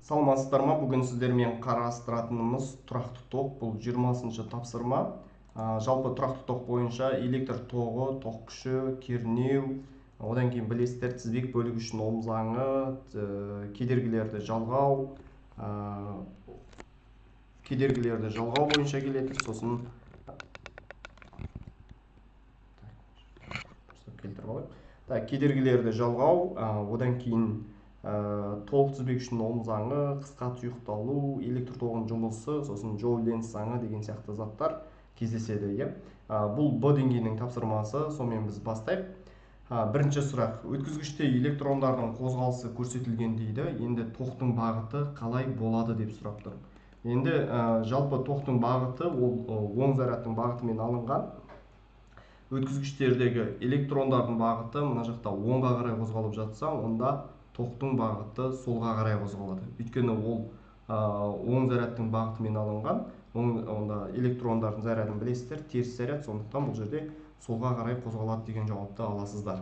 Саламатсыздар ма? Бүгін сіздермен қарастыратынымыз тұрақты ток. Бұл 20-шы тапсырма. Жалпы тұрақты ток бойынша электр тоғы, ток күші, кернеу, одан кейін білесіздер тізбек бөлгішінің Ом заңы, кедергілерді жалғау бойынша келеді. Сосын кедергілерді жалғау, одан кейін толық тізбекшінің Ом заңы, қысқа тұйықталу, электр тоғының жұмысы, сосын Joule-Lenz заңы деген сияқты заттар кездеседі. Бұл Б деңгейінің тапсырмасы, сонымен біз бастайық. Бірінші сұрақ: өткізгіште электрондардың қозғалысы көрсетілген дейді. Енді тоқтың бағыты қалай болады деп сұрап тұр. Енді жалпы тоқтың бағыты ол оң зарядтың бағытымен алынған. Өткізгіштердегі электрондардың бағыты мына жақта оңға қарай қозғалып жатса, онда тоқтың бағыты солға қарай қозғалады. Өйткені ол оң зарядтың бағытымен алынған. Онда электрондардың зарядын білесіздер, теріс заряд, сондықтан бұл жерде солға қарай қозғалады деген жауапты аласыздар.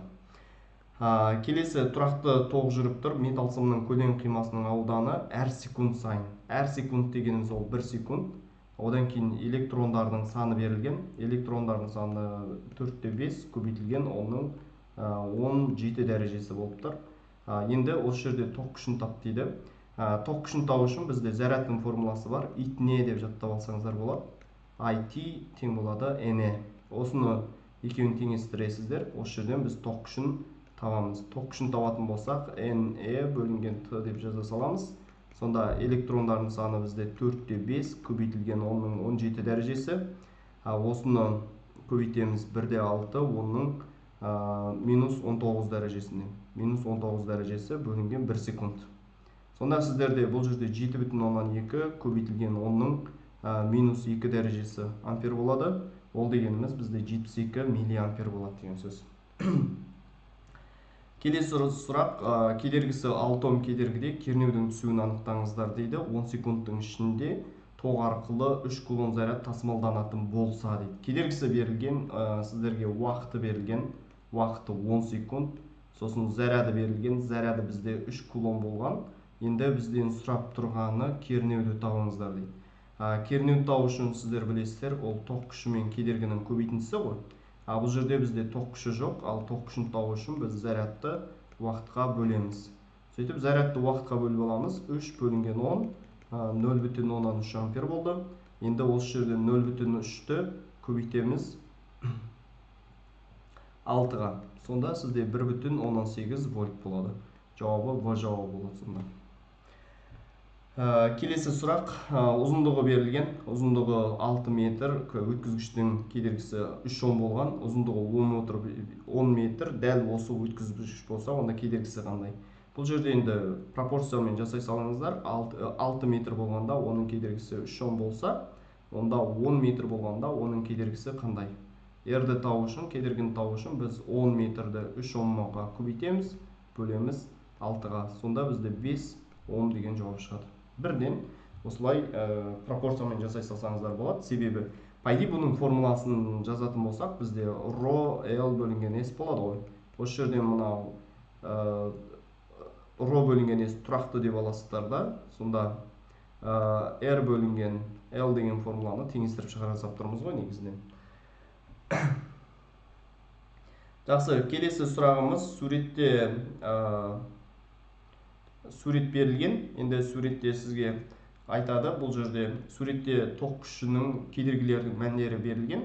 Келесі: тұрақты ток жүріп тұр. Металл сымның көлем қимасының ауданы әр секунд сайын. Әр секунд дегеніміз ол 1 секунд. Одан кейін электрондардың саны берілген. Электрондардың саны 4/5 көбейтілген 17 дәрежесі болып тұр. Енді осы жерде ток күшін тап дейді. Ток күшін табу үшін бізде зарядтың формуласы бар. IT не деп жаттап алсаңыздар болады. IT тең болады NE. Осыны екеуін теңестіресіздер. Осы жерден біз ток күшін табамыз. Ток күшін табатын болсақ, NE бөлінген Т деп жаза саламыз. Сонда электрондардың саны бізде 4/5 көбейтілген 17 дәрежесі. Осыны көбейтеміз 1/6, оның -19 дәрежесіне. -19 дәрежесі бөлінген 1 секунд. Сонда сіздерде бұл жерде 7/2 көбейтілген 10-ның -2 дәрежесі ампер болады. Ол дегеніміз бізде 72 миллиампер болады деген сөз. Келесі сұрақ: кедергісі 6 Ом кедергіде кернеудің түсуін анықтаңыздар дейді. 10 секундтың ішінде ток арқылы 3 кулон заряд тасымалданатын болса дейді. Кедергісі берілген, сіздерге уақыты берілген. Уақыты 10 секунд. Сосын заряды берілген. Заряды бізде 3 кулон болған. Енді бізден сұрап тұрғаны кернеуді табыңыздар дейді. Кернеуді табу үшін сіздер білесіздер, ол ток күші мен кедергінің көбейтіндісі ғой. Бұл жерде бізде ток күші жоқ, ал ток күшін табу үшін біз зарядты уақытқа бөлеміз. Сөйтіп зарядты уақытқа бөліп аламыз. 3 бөлінген 10, 0,3 ампер болды. Енді осы жерде 0,3-ті көбейтеміз 6-ға. Сонда сізде 1,18 вольт болады. Жауабы В жауабы болады сонда. Келесі сұрақ: ұзындығы берілген. Ұзындығы 6 метр, өткізгіштің кедергісі 3 Ом болған. Ұзындығы 10 метр, дәл осы өткізгіш болса, онда кедергісі қандай? Бұл жерде енді пропорциямен жасай салыңыздар. 6 метр болғанда оның кедергісі 3 Ом болса, онда 10 метр болғанда оның кедергісі қандай? R-ді табу үшін, кедергіні табу үшін біз 10 метрді 3 Омға көбейтеміз, бөлеміз 6-ға. Сонда бізде 5 Ом деген жауап шығады. Бірден осылай пропорциямен жасай салсаңыздар болады. Себебі пайди бұның формуласын жазатын болсақ, бізде ρ L бөлінген S болады ғой. Осы жерден мынау ρ бөлінген S тұрақты деп аласыздар да. Сонда R бөлінген L деген формуланы теңестіріп шығарып тұрмыз ғой негізінен. Жақсы, келесі сұрағымыз: сурет берілген. Енді суретте сізге айтады, бұл жерде суретте ток күшінің кедергілердің мәндері берілген.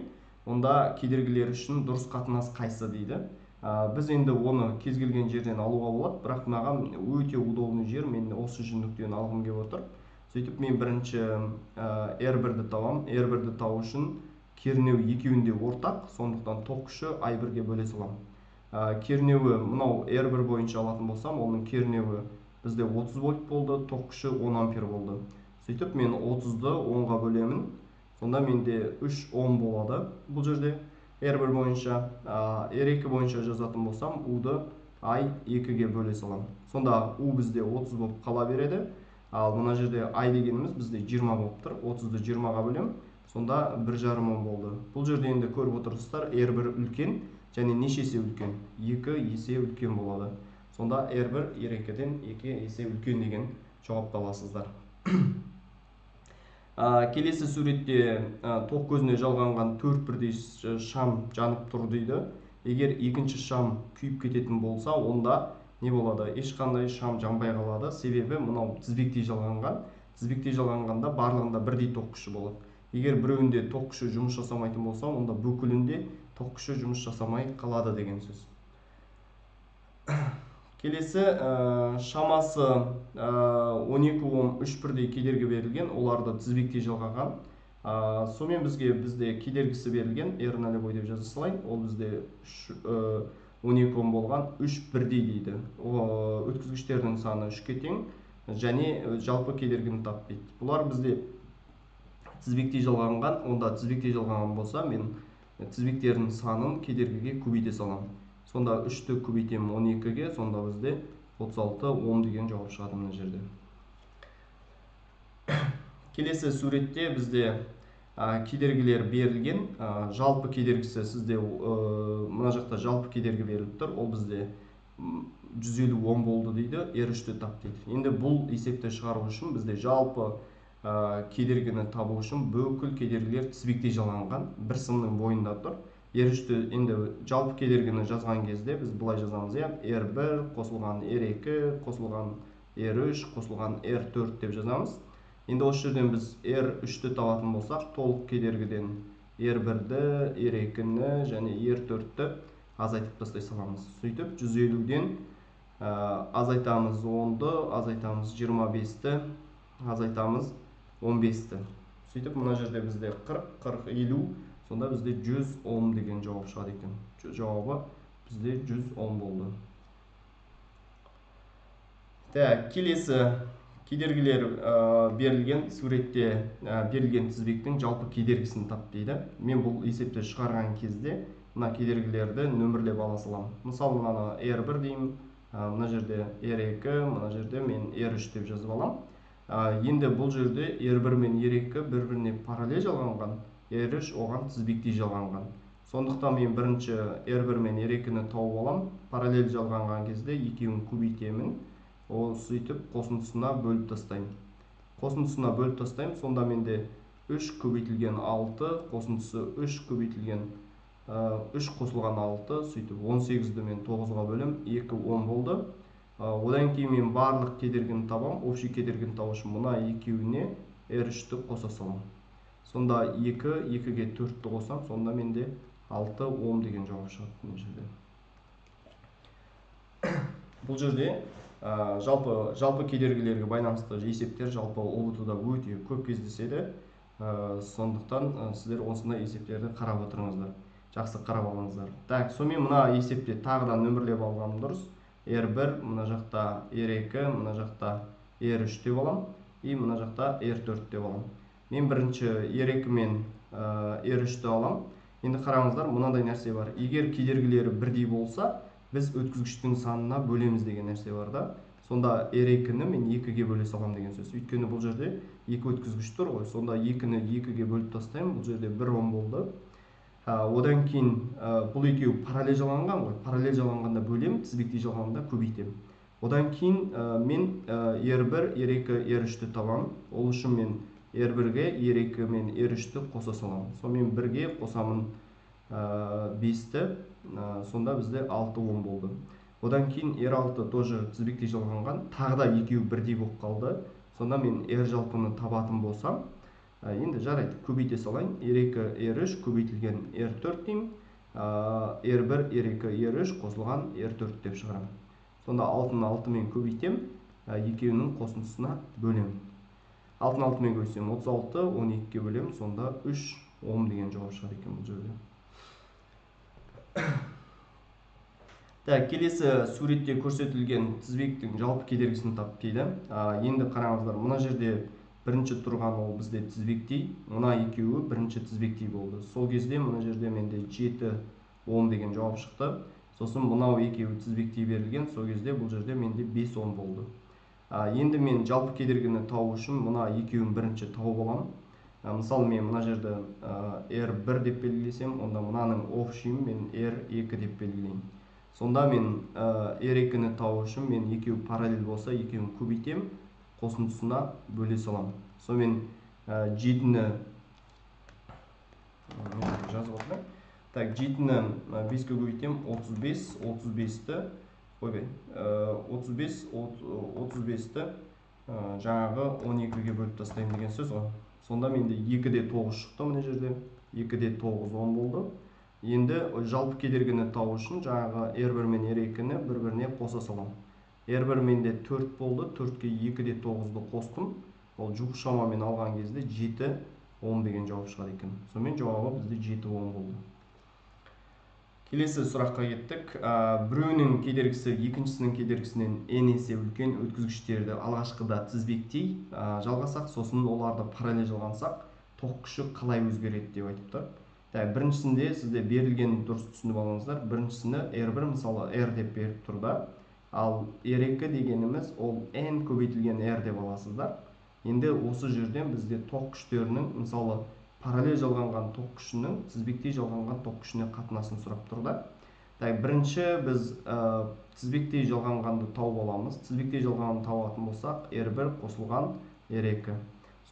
Онда кедергілер үшін дұрыс қатынас қайсы дейді. Біз енді оны кез келген жерден алуға болады, бірақ маған өте удобный жер, мен осы нүктеден алғым келіп отыр. Сөйтіп мен бірінші R1-ді табам. R1-ді табу үшін кернеу екеуінде ортақ, сондықтан ток күші I1-ге бөле салам. Кернеуі мынау R1 бойынша алатын болсам, оның кернеуі бізде 30 вольт болды, ток күші 10 ампер болды. Сөйтіп мен 30-ды 10-ға бөлемін. Сонда менде 3 Ом болады бұл жерде R1 бойынша. R2 бойынша жазатын болсам, U-ды I2-ге бөле салам. Сонда U бізде 30 болып қала береді. Ал мына жерде I дегеніміз бізде 20 болып тұр. 30-ды 20-ға бөлем. Сонда 1,5 Ом болды. Бұл жерде енді көріп отырсыздар, R1 үлкен және неше есе үлкен? 2 есе үлкен болады. Сонда R1 R2-ден 2 есе үлкен деген жауап аласыздар. Келесі суретте тоқ көзіне жалғанған 4 бірдей шам жанып тұр дейді. Егер екінші шам күйіп кететін болса, онда не болады? Ешқандай шам жанбай қалады. Себебі мынау тізбектей жалғанған. Тізбектей жалғанғанда барлығында бірдей тоқ күші болады. Егер біреуінде тоқ күші жұмыс жасамайтын болса, онда бүкілінде тоқ күші жұмыс жасамай қалады деген сөз. Келесі шамасы 12 Ом 3 бірдей кедергі берілген, оларды тізбектей жалғаған. Сонымен бізде кедергісі берілген, R0 деп жаза салайын. Ол бізде 12 Ом болған 3 бірдей дейді. Өткізгіштердің саны 3-ке тең және жалпы кедергіні тап дейді. Бұлар бізде тізбектей жалғанған. Онда тізбектей жалғанған болса, мен тізбектердің санын кедергіге көбейте саламын. Сонда 3-ті көбейтем 12-ге, сонда бізде 36 Ом деген жауап шығады мына жерде. Келесі суретте бізде кедергілер берілген. Жалпы кедергісі сізде мына жақта жалпы кедергі беріліп тұр. Ол бізде 150 Ом болды дейді, R3-ті тап дейді. Енді бұл есепті шығару үшін бізде жалпы кедергіні табу үшін бүкіл кедергілер тізбектей жалғанған бір сымның бойында тұр. R3-ті енді жалпы кедергіні жазған кезде біз былай жазамыз, R1 қосылған R2 қосылған R3 қосылған R4 деп жазамыз. Енді осы жерден біз R3-ті табатын болсақ, толық кедергіден R1-ді, R2-ні және R4-ті азайтып тастай саламыз. Сөйтіп 150-ден азайтамыз 10-ды, азайтамыз 25-ті, азайтамыз 15-ті. Сөйтіп мына жерде бізде 40, 40, 50, сонда бізде 100 Ом деген жауап шығады екен. Жауабы бізде 100 Ом болды. Келесі кедергілер берілген суретте берілген тізбектің жалпы кедергісін тап дейді. Мен бұл есепті шығарған кезде мына кедергілерді нөмірлеп ала саламын. Мысалы, мынаны R1 деймін, мына жерде R2, мына жерде мен R3 деп жазып алам. Енді бұл жерде R1 мен R2 бір-біріне параллель жалғанған, R3 оған тізбектей жалғанған. Сондықтан мен бірінші R1 мен R2-ні тауып алам. Параллель жалғанған кезде екеуін көбейтемін. Ол сөйтіп қосындысына бөліп тастаймын. Қосындысына бөліп тастаймын. Сонда менде 3 көбейтілген 6, қосындысы 3 көбейтілген 3 қосылған 6, сөйтіп 18-ді мен 9-ға бөлім, 2 Ом болды. Одан кейін мен барлық кедергіні табам. Общий кедергіні табу үшін мына екеуіне R3-ті қоса салам. Сонда 2, 2-ге 4-ті қосам, сонда менде 6 Ом деген жауап шығады бұл жерде. Бұл жерде жалпы кедергілерге байланысты есептер жалпы ОБТ-да өте көп кездеседі. Сондықтан сіздер осындай есептерді қарап отырыңыздар. Жақсы қарап алыңыздар. Сонымен мына есепте тағыдан нөмірлеп алғаным дұрыс. R1, мына жақта R2, мына жақта R3 деп алам, и мына жақта R4 деп алам. Мен бірінші R2 мен R3-ті алам. Енді қараңыздар, мынандай нәрсе бар. Егер кедергілері бірдей болса, біз өткізгіштің санына бөлеміз деген нәрсе бар да. Сонда R2-ні мен 2-ге бөле салам деген сөз. Өйткені бұл жерде 2 өткізгіш тұр ғой. Сонда 2-ні 2-ге бөліп тастаймын. Бұл жерде 1 Ом болды. Одан кейін бұл екеуі параллель жалғанған ғой. Параллель жалғанғанда бөлем, тізбектей жалғанғанда көбейтем. Одан кейін мен R1, R2, R3-ті табам. Ол үшін мен R1-ге, R2 мен R3-ті қоса салам. Сонымен 1-ге қосамын 5-ті, сонда бізде 6 Ом болды. Одан кейін R6 тоже тізбектей жалғанған, тағы да екеуі бірдей болып қалды. Сонда мен R жалпыны табатын болсам, енді жарайды, көбейте салайын. R2, R3 көбейтілген R4 деймін. R1, R2, R3 қосылған R4 деп шығарам. Сонда 6-ны 6-мен көбейтем, екеуінің қосындысына бөлем. 6-ны 6-мен көбейтсем 36, 12-ге бөлем, сонда 3 Ом деген жауап шығады екен бұл жерде. Келесі суретте көрсетілген тізбектің жалпы кедергісін тап дейді. Енді қараңыздар, мына жерде бірінші тұрған ол бізде тізбектей, мына екеуі бірінші тізбектей болды. Сол кезде мына жерде менде 7 Ом деген жауап шықты. Сосын мынау екеуі тізбектей берілген, сол кезде бұл жерде менде 5 Ом болды. Енді мен жалпы кедергіні тауып үшін мына екеуін бірінші тауып алам. Мысалы, мен мына жерде R1 деп белгілесем, онда мынаның общийін мен R2 деп белгілеймін. Сонда мен R2-ні тауып үшін мен екеуі параллель болса, екеуін көбейтем, қосындысына бөле саламын. Сонымен 7-ні жазып отырмын. Так, 7-ні 5-ке көбейтем, 35, 35-ті, ойбай, 35, 35-ті жаңағы 12-ге бөліп тастаймын деген сөз ғой. Сонда менде 2-де 9 шықты мына жерде. 2-де 9 10 болды. Енді жалпы кедергіні тауып үшін жаңағы R1 мен R2-ні бір-біріне қоса саламын. R1 менде 4 болды, 4-ке 2-де 9-ды қостым. Ол жуық шамамен алған кезде 7 10 деген жауап шығады екен. Сонымен жауабы бізде 7 10 болды. Келесі сұраққа кеттік. Біреуінің кедергісі екіншісінің кедергісінен n есе үлкен өткізгіштерді алғашқыда тізбектей жалғасақ, сосын оларды параллель жалғансақ, тоқ күші қалай өзгереді деп айтып тұр. Біріншісінде сізде берілген дұрыс түсініп алыңыздар. Біріншісіне R1 мысалы R деп беріп тұрда, ал R2 дегеніміз ол n көбейтілген R деп аласыздар. Енді осы жерден бізде тоқ күштерінің мысалы параллель жалғанған тоқ күшінің тізбектей жалғанған тоқ күшіне қатынасын сұрап тұрда. Бірінші біз тізбектей жалғанғанды тауып аламыз. Тізбектей жалғанғанды табатын болсақ, R1 қосылған R2.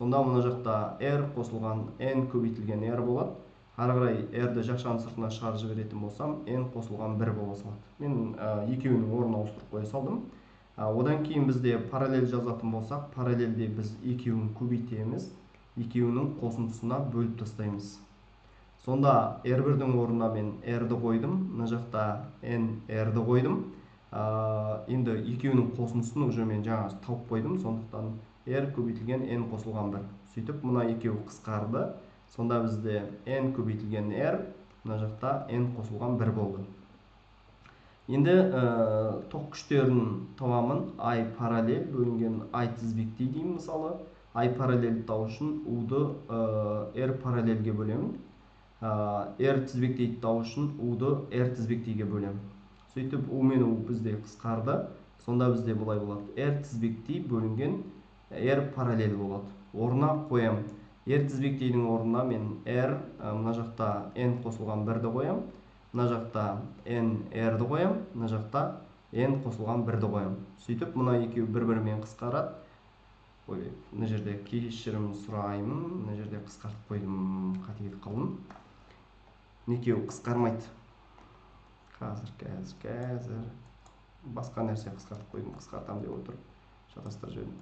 Сонда мына жақта R қосылған n көбейтілген R болады. Ары қарай R-ді жақшаның сыртына шығарып жіберетін болсам, n қосылған 1 бола салады. Мен екеуінің орнын ауыстырып қоя салдым. Одан кейін бізде параллель жазатын болсақ, параллельде біз екеуін көбейтеміз, екеуінің қосындысына бөліп тастаймыз. Сонда R1-дің орнына мен R-ді қойдым, мына жақта n R-ді қойдым. Енді екеуінің қосындысын уже мен жаңа тауып қойдым, сондықтан R көбейтілген n қосылған 1. Сөйтіп, мына екеуі қысқарды. Сонда бізде n көбейтілген R, мына жақта n қосылған 1 болды. Енді тоқ күштерін табамын. I параллель бөлінген I тізбектей деймін мысалы. I параллель тау үшін U-ды R параллельге бөлемін. R тізбектей тау үшін U-ды R тізбектейге бөлемін. Сөйтіп, U мен U бізде қысқарды. Сонда бізде бұлай болады. R тізбектей бөлінген R параллель болады. Орнына қоям. R тізбектейдің орнына мен R, мына жақта n қосылған 1-ді қоям, мына жақта n R-ді қоям, мына жақта n қосылған 1-ді қоям. Сөйтіп, мына екеуі бір-бірімен қысқарады. Ой, мына жерде кешірім сұраймын, мына жерде қысқартып қойдым, қате кетіп қалдым. Екеуі қысқармайды. Қазір басқа нәрсе қысқартып қойдым, қысқартам деп отырып, шатастырып жібердім.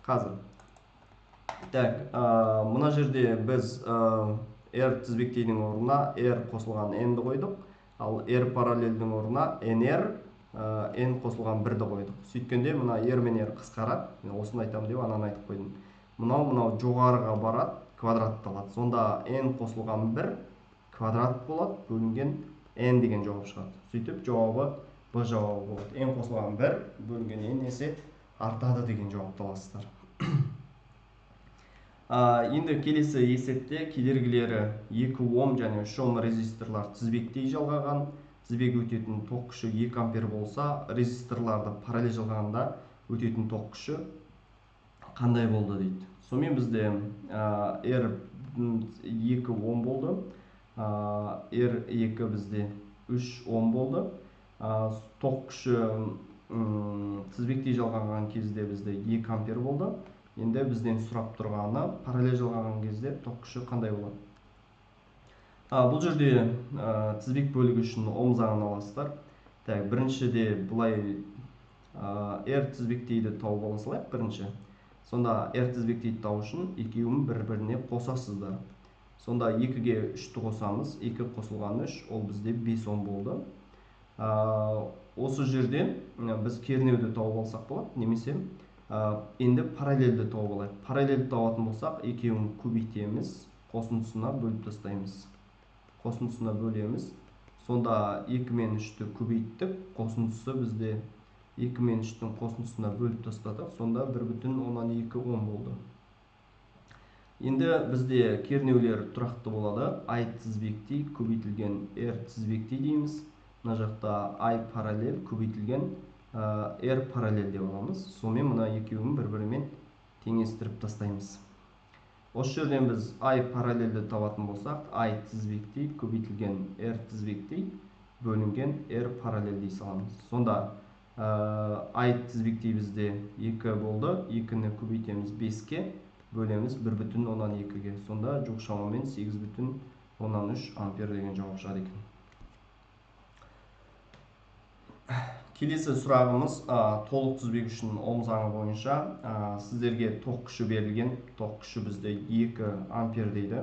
Қазір так, мына жерде біз R тізбектейдің орнына R қосылған n-ді қойдық, ал R параллельдің орнына nR, n қосылған 1-ді қойдық. Сөйткенде мына R мен R қысқарады. Мен осыны айтамын деп ананы айтып қойдым. Мынау жоғарыға барады, квадратталады. Сонда n қосылған 1 квадрат болады, бөлінген n деген жауап шығады. Сөйтіп, жауабы Б жауабы болады. n қосылған 1 бөлінген n есе артады деген жауапты аласыздар. Енді келесі есепте кедергілері 2 Ом және 3 Ом резисторлар тізбектей жалғаған, тізбек өтетін тоқ күші 2 ампер болса, резисторларды параллель жалғағанда өтетін тоқ күші қандай болды дейді. Сонымен бізде R2 Ом болды, R2 бізде 3 Ом болды. Тоқ күші тізбектей жалғаған кезде бізде 2 ампер болды. Енді бізден сұрап тұрғаны параллель жалғаған кезде тоқ күші қандай болады. Бұл жерде тізбек бөлігі үшін Ом заңын аласыздар. Біріншіде бұлай R тізбектейді тауып ала салайық бірінші. Сонда R тізбектейді тау үшін екеуін бір-біріне қосасыздар. Сонда 2-ге 3-ті қосамыз, 2 қосылған 3, ол бізде 5 Ом болды. Осы жерде біз кернеуді тауып алсақ болады, немесе енді параллельді тауып алайық. Параллельді табатын болсақ, екеуін көбейтеміз, қосындысына бөліп тастаймыз. Қосындысына бөлеміз. Сонда 2 мен 3-ті көбейттік, қосындысы бізде 2 мен 3-тің қосындысына бөліп тастадық. Сонда 1,2 Ом болды. Енді бізде кернеулер тұрақты болады. I тізбектей көбейтілген R тізбектей дейміз. Мына жақта I параллель көбейтілген R параллель деп аламыз. Сонымен мына екеуін бір-бірімен теңестіріп тастаймыз. Осы жерден біз I параллельді табатын болсақ, I тізбектей көбейтілген R тізбектей бөлінген R параллель дей саламыз. Сонда ай тізбектейбізде 2 болды. 2-ні көбейтеміз 5-ке, бөлеміз 1,2-ге. Сонда жоқ шамамен 8,3 ампер деген жауап шығады екен. Келесі сұрағымыз толық тізбек үшін Ом заңы бойынша сіздерге тоқ күші берілген. Тоқ күші бізде 2 ампер дейді.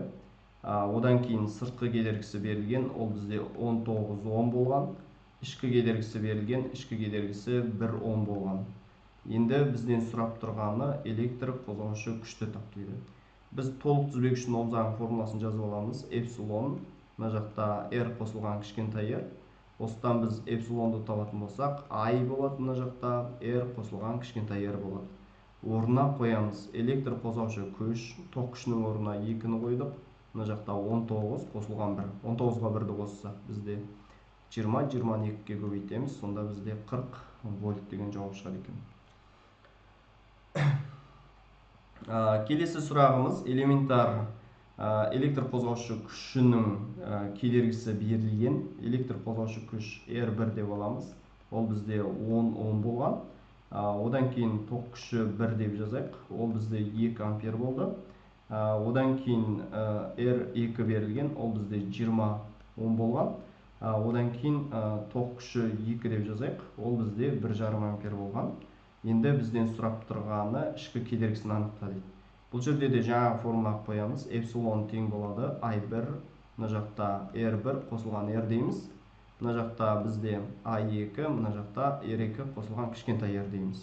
Одан кейін сыртқы кедергісі берілген, ол бізде 19 Ом болған. Ішкі кедергісі берілген, ішкі кедергісі 1 Ом болған. Енді бізден сұрап тұрғаны электр қозғаушы күшті тап дейді. Біз толық тізбек үшін Ом заңы формуласын жазып аламыз. Эпсилон, мына жақта R қосылған кішкентай r. Осыдан біз эпсилонды табатын болсақ, I болады, мына жақта R қосылған кішкентай r болады. Орнына қоямыз электр қозғаушы күш, тоқ күшінің орнына 2-ні қойдық. Мына жақта 19 қосылған 1. 19-ға 1-ді қоссақ, бізде 20, 20-ны 2-ге көбейтеміз. Сонда бізде 40 вольт деген жауап шығады екен. Келесі сұрағымыз элементар электр қозғаушы күшінің кедергісі берілген. Электр қозғаушы күш R1 деп аламыз. Ол бізде 10 Ом болған. Одан кейін тоқ күші 1 деп жазайық. Ол бізде 2 ампер болды. Одан кейін R2 берілген. Ол бізде 20 Ом болған. Одан кейін тоқ күші 2 деп жазайық. Ол бізде 1,5 ампер болған. Енді бізден сұрап тұрғаны ішкі кедергісін анықта дейді. Бұл жерде де жаңа формула қоямыз. Эпсилон тең болады I1, мына жақта R1 қосылған R дейміз. Мына жақта бізде I2, мына жақта R2 қосылған кішкентай r дейміз.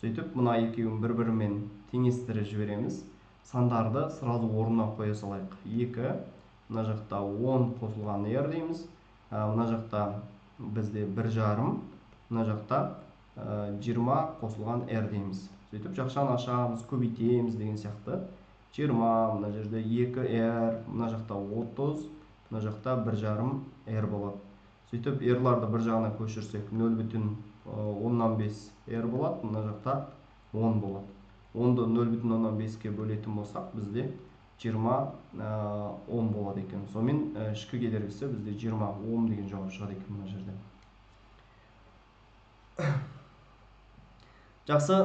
Сөйтіп, мына екеуін бір-бірімен теңестіріп жібереміз. Сандарды сразу орнына қоя салайық. 2, мына жақта 10 қосылған R дейміз. Мына жақта бізде 1,5, мына жақта 20 қосылған R дейміз. Сөйтіп, жақшаны ашамыз, көбейтеміз деген сияқты. 20, мына жерде 2R, мына жақта 30, мына жақта 1,5 R болады. Сөйтіп, R-ларды бір жағына көшірсек, 0,15 R болады, мына жақта 10 болады. 10-ды 0,15-ке бөлетін болсақ, бізде 20 Ом болады екен. Сонымен ішкі кедергісі бізде 20 Ом деген жауап шығады екен мына жерде. Жақсы,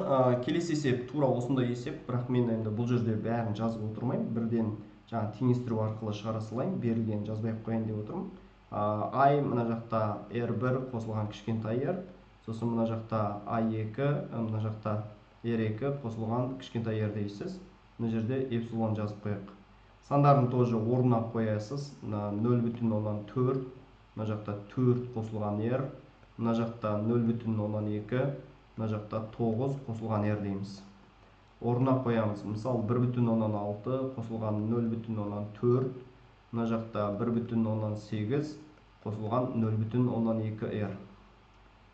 келесі есеп тура осындай есеп, бірақ мен енді бұл жерде бәрін жазып отырмайым. Бірден жаңа теңестіру арқылы шығара салайын, берілген жазбай қояйын деп отырмын. I мына жақта R1 қосылған кішкентай r, сосын мына жақта I2, мына жақта R2 қосылған кішкентай r дейсіз. Мына жерде эпсилон жазып қояйық. Сандарын тоже орнына қоясыз. 0,4, мына жақта 4 қосылған r, мына жақта 0,2, мына жақта 9 қосылған r дейміз. Орнына қоямыз. Мысалы 1,6 қосылған 0,4, мына жақта 1,8 қосылған 0,2r.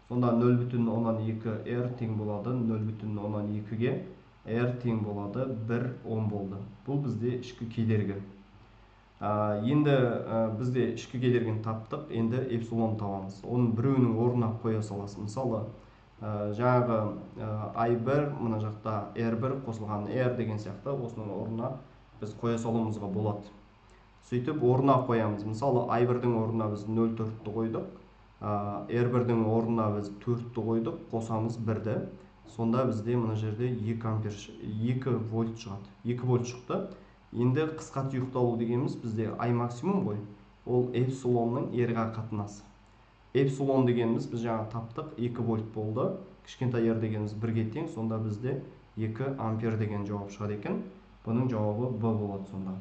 Сонда 0,2r тең болады 0,2-ге, r тең болады 1 Ом болды. Бұл бізде ішкі кедергі. Енді бізде ішкі кедергіні таптық, енді эпсилон табамыз. Оның біреуінің орнына қоя саласыз. Мысалы, жаңағы I1, мына жақта R1 қосылған R деген сияқты, осының орнына біз қоя салуымызға болады. Сөйтіп, орнына қоямыз. Мысалы, I1-дің орнына біз 0,4-ті қойдық, R1-дің орнына біз 4-ті қойдық, қосамыз 1-ді. Сонда бізде мына жерде 2 вольт шығады. 2 вольт шықты. Енді қысқа тұйықталу дегеніміз бізде I максимум ғой. Ол эпсилонның R-ға қатынасы. Эпсилон дегеніміз біз жаңа таптық, 2 вольт болды. Кішкентай r дегеніміз 1-ге тең, сонда бізде 2 ампер деген жауап шығады екен. Бұның жауабы B болады сонда.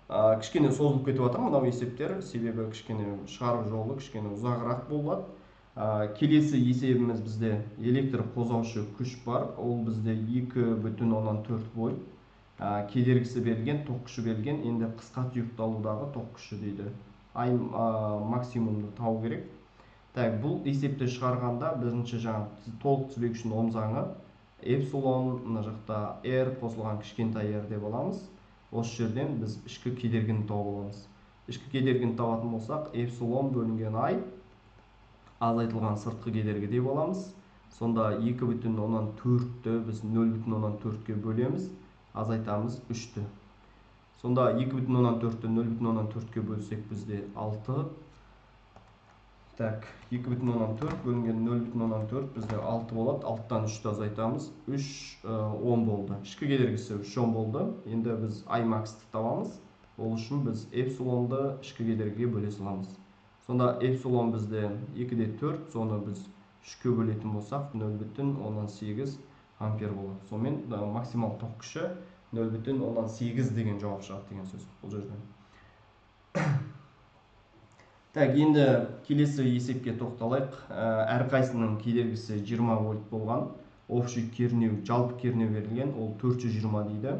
Кішкене созылып кетіп жатыр мынау есептер, себебі кішкене шығару жолы кішкене ұзағырақ болады. Келесі есебіміз бізде электр қозғаушы күш бар. Ол бізде 2,4 вольт. Кедергісі берілген, тоқ күші берілген. Енді қысқа тұйықталудағы тоқ күші дейді. I максимумды табу керек. Бұл есепті шығарғанда бірінші жаңа толық тізбек үшін Ом заңы эпсилон, мына жақта R қосылған кішкентай r деп аламыз. Осы жерден біз ішкі кедергіні тауып аламыз. Ішкі кедергіні табатын болсақ, эпсилон бөлінген I азайтылған сыртқы кедергі деп аламыз. Сонда 2,4-ті біз 0,4-ке бөлеміз, азайтамыз 3-ті. Сонда 2,4-ті 0,4-ке бөлсек бізде 6 Так, 2,4 бөлінген 0,4 бізде 6 болады. 6-тан 3-ті азайтамыз. 3 10 болды. Ішкі кедергісі 3 10 болды. Енді біз Imax-ті табамыз. Ол үшін біз эпсилонды ішкі кедергіге бөле саламыз. Сонда эпсилон бізде 2-де 4, соны біз 3-ке бөлетін болсақ 0,8 ампер болады. Сонымен максимал тоқ күші 0,8 деген жауап шығады деген сөз бұл жерден. Так, енді келесі есепке тоқталайық. Әрқайсының кедергісі 20 вольт болған. Общий кернеу, жалпы кернеу берілген, ол 420 дейді.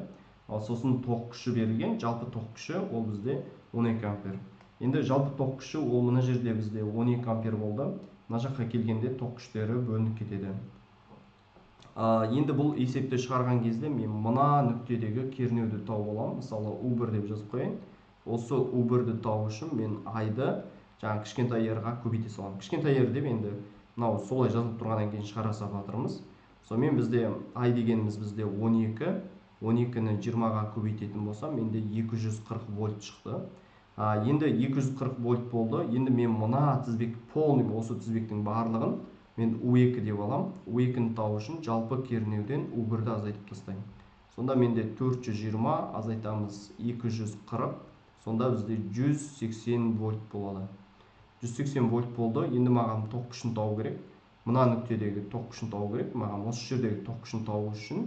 Ал сосын тоқ күші берілген, жалпы тоқ күші ол бізде 12 ампер. Енді жалпы тоқ күші ол мына жерде бізде 12 ампер болды. Мына жаққа келгенде тоқ күштері бөлініп кетеді. Енді бұл есепті шығарған кезде мен мына нүктедегі кернеуді тауып аламын. Мысалы U1 деп жазып қояйын. Осы U1-ді тауып үшін мен айды жаңа кішкентай r-ға көбейте саламын. Кішкентай r деп енді мынау солай жазылып тұрғаннан кейін шығара салып жатырмыз. Сонымен бізде i дегеніміз бізде 12, 12-ні 20-ға көбейтетін болсам, менде 240 вольт шықты. Енді 240 вольт болды. Енді мен мына тізбек, полный осы тізбектің барлығын мен U2 деп алам. U2-ні тауып үшін жалпы кернеуден U1-ді азайтып тастаймын. Сонда менде 420 азайтамыз 240, сонда бізде 180 вольт болады. 180 вольт болды. Енді маған тоқ күшін табу керек. Мына нүктедегі тоқ күшін табу керек. Маған осы жердегі тоқ күшін табу үшін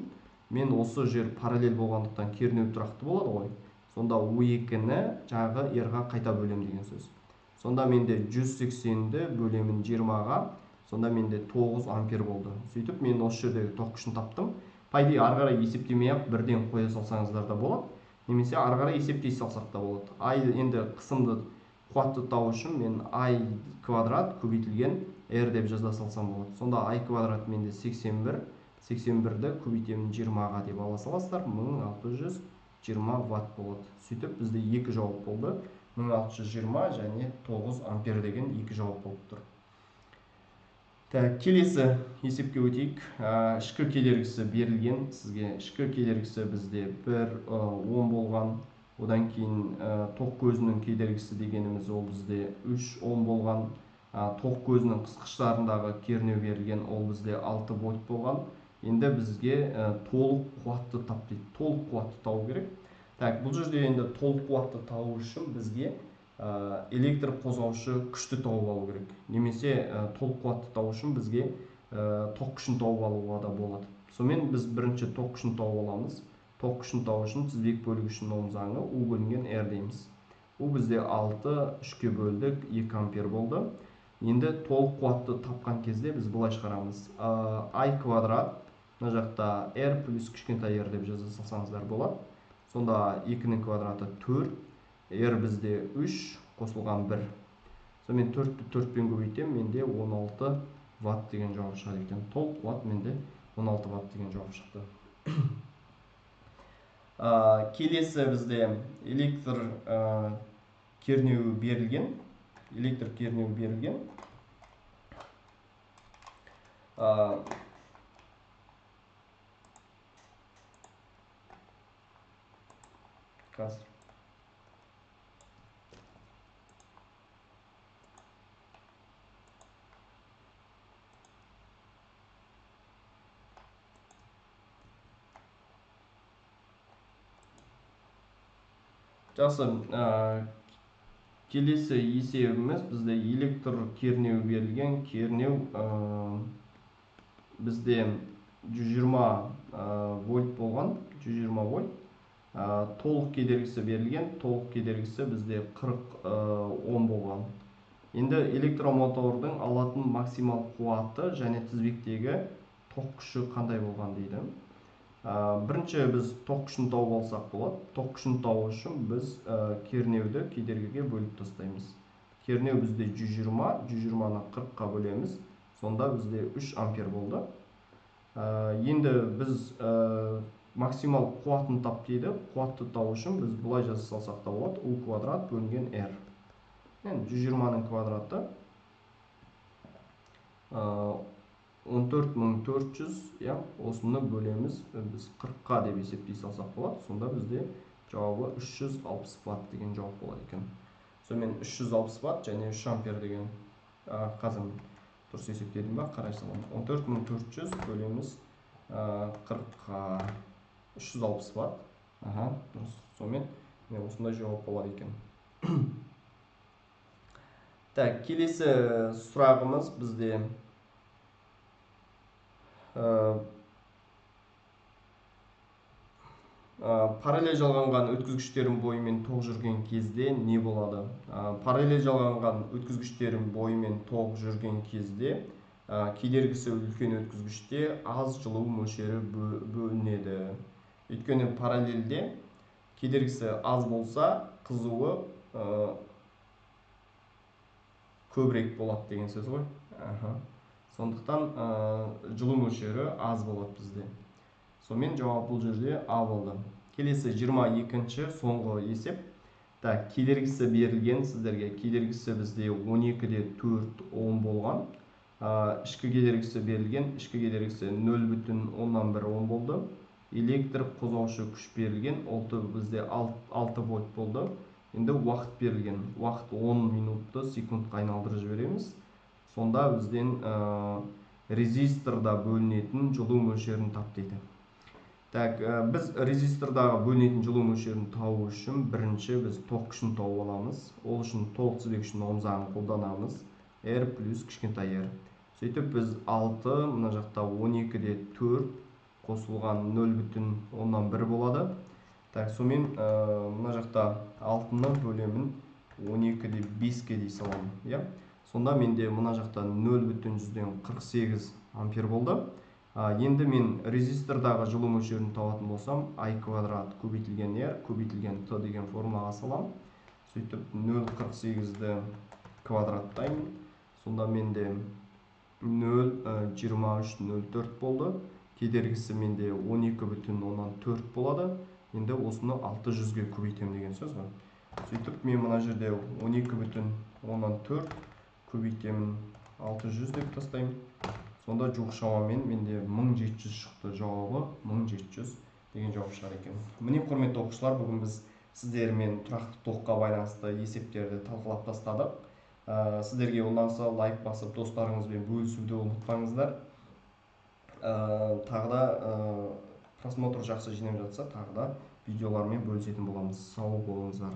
мен осы жер параллель болғандықтан кернеу тұрақты болады ғой. Сонда U2-ні жаңағы r-ға қайта бөлем деген сөз. Сонда менде 180-ді бөлемін 20-ға, сонда менде 9 ампер болды. Сөйтіп мен осы жердегі тоқ күшін таптым. По идее ары қарай есептемей-ақ бірден қоя салсаңыздар да болады. Немесе ары қарай есептей салсақ та болады. Енді қысымды қуатты табу үшін мен I квадрат көбейтілген R деп жаза салсам болады. Сонда I квадрат менде 81, 81-ді көбейтемін 20-ға деп ала саласыздар, 1620 ватт болады. Сөйтіп бізде екі жауап болды. 1620 және 9 ампер деген екі жауап болып тұр. Келесі есепке өтейік. Ішкі кедергісі берілген сізге. Ішкі кедергісі бізде 10 болған. Одан кейін тоқ көзінің кедергісі дегеніміз ол бізде 3-10 болған. Тоқ көзінің қысқыштарындағы кернеу берілген, ол бізде 6 вольт болған. Енді бізге толық қуатты тап дейді. Толық қуатты табу керек. Так, бұл жерде енді толық қуатты табу үшін бізге электр қозғаушы күшті тауып алу керек. Немесе толық қуатты табу үшін бізге тоқ күшін тауып алуға да болады. Сонымен біз бірінші тоқ күшін тауып аламыз. Тоқ күшін табу үшін тізбек бөлгішінің Ом заңы U бөлінген R дейміз. U бізде 6, 3-ке бөлдік, 2 ампер болды. Енді толық қуатты тапқан кезде біз былай шығарамыз. I квадрат, мына жақта R плюс кішкентай r деп жаза салсаңыздар болады. Сонда 2-нің квадраты 4, R бізде 3, қосылған 1. Сонымен 4-ті 4-пен көбейтем, менде 16 ватт деген жауап шығады екен. Толық қуат менде 16 ватт деген жауап шықты. Келесі бізде электр кернеуі берілген. Электр кернеуі берілген. Қазір. Жақсы, келесі есебіміз бізде электр кернеу берілген. Кернеу бізде 120 вольт болған, 120 вольт. Толық кедергісі берілген, толық кедергісі бізде 40 Ом болған. Енді электромотордың алатын максимал қуаты және тізбектегі тоқ күші қандай болған дейді. Бірінші біз тоқ күшін тауып алсақ болады. Тоқ күшін табу үшін біз кернеуді кедергіге бөліп тастаймыз. Кернеу бізде 120, 120-ны 40-қа бөлеміз. Сонда бізде 3 ампер болды. Енді біз максимал қуатын тап дейді. Қуатты табу үшін біз бұлай жаза салсақ та болады. U квадрат бөлінген R. 120-ның квадраты 14400, осыны бөлеміз, біз 40-қа деп есептей салсақ болады. Сонда бізде жауабы 360 ватт деген жауап болады екен. Сонымен 360 ватт және 3 ампер деген қазір дұрыс есептедім ба, қарай саламын. 14400 бөлеміз 40-қа 360 Вт. Дұрыс. Сонымен осындай жауап болады екен. Так, келесі сұрағымыз бізде параллель жалғанған өткізгіштердің бойымен тоқ жүрген кезде не болады? Параллель жалғанған өткізгіштердің бойымен тоқ жүрген кезде кедергісі үлкен өткізгіште аз жылу мөлшері бөлінеді. Өйткені параллельде кедергісі аз болса, қызуы көбірек болады деген сөз ғой. Сондықтан жылу мөлшері аз болады бізде. Сонымен жауап бұл жерде А болды. Келесі 22-ші соңғы есеп. Так, кедергісі берілген сіздерге. Кедергісі бізде 12-де 4 Ом болған. Ішкі кедергісі берілген. Ішкі кедергісі 0,1 Ом болды. Электр қозғаушы күш берілген. Ол бізде 6 вольт болды. Енді уақыт берілген. Уақыт 10 минутты секундқа айналдырып жібереміз. Сонда бізден резисторда бөлінетін жылу мөлшерін тап дейді. Так, біз резистордағы бөлінетін жылу мөлшерін табу үшін бірінші біз тоқ күшін тауып аламыз. Ол үшін толық тізбек үшін Ом заңын қолданамыз. R плюс кішкентай r. Сөйтіп біз 6, мына жақта 12-де 4 қосылған 0,1 болады. Так, сонымен мына жақта 6-ны бөлемін 12-де 5-ке дей саламын. Сонда менде мына жақта 0,148 ампер болды. Енді мен резистордағы жылу мөлшерін табатын болсам, I квадрат көбейтілген R көбейтілген T деген формулаға салам. Сөйтіп 0,48-ді квадраттаймын. Сонда менде 0,2304 болды. Кедергісі менде 12,4 болады. Енді осыны 600-ге көбейтем деген сөз ғой. Сөйтіп мен мына жерде 12,4 көбейтемін 600 деп тастаймын. Сонда жоқ шамамен менде 1700 шықты. Жауабы 1700 деген жауап шығар екен. Міне құрметті оқушылар, бүгін біз сіздермен тұрақты тоққа байланысты есептерді талқылап тастадық. Сіздерге ұнаса лайк басып достарыңызбен бөлісуді ұмытпаңыздар. Тағы да просмотр жақсы жинап жатса, тағы да видеолармен бөлісетін боламыз. Сау болыңыздар.